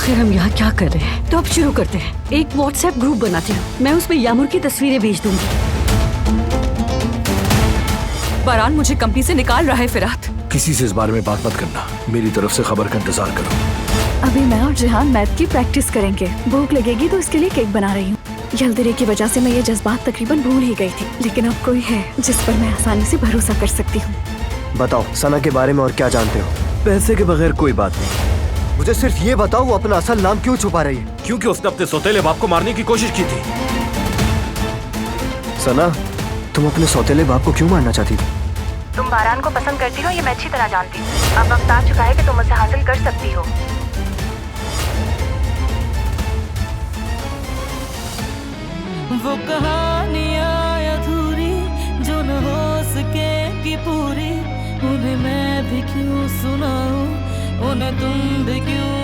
आखिर हम यहाँ क्या कर रहे हैं? तो अब शुरू करते हैं। एक व्हाट्सएप ग्रुप बनाती हूँ, मैं उसमें यामुर की तस्वीरें भेज दूंगी। बरान मुझे कंपनी से निकाल रहा है फिरात। किसी से इस बारे में बात मत करना, मेरी तरफ से खबर का इंतजार करो। अभी मैं और जेहान मैथ की प्रैक्टिस करेंगे। भूख लगेगी तो इसके लिए केक बना रही हूँ। जल्दी की वजह से मैं ये जज्बात तकरीबन भूल ही गई थी, लेकिन अब कोई है जिस पर मैं आसानी से भरोसा कर सकती हूँ। बताओ सना के बारे में और क्या जानते हो? पैसे के बगैर कोई बात नहीं, मुझे सिर्फ ये बताओ वो अपना असल नाम क्यों छुपा रही है? क्योंकि उसने अपने सौतेले बाप को मारने की कोशिश की थी। सना, तुम अपने सौतेले बाप को क्यों मारना चाहती थी? तुम बारान को पसंद करती हो ये मैं अच्छी तरह जानती हूँ। अब वक्त आ चुका है कि तुम उसे हासिल कर सकती हो। वो कहानियाँ अधूरी जो न हो सके कि पूरी, उन्हें मैं भी क्यों सुनाऊं, उन्हें तुम भी क्यों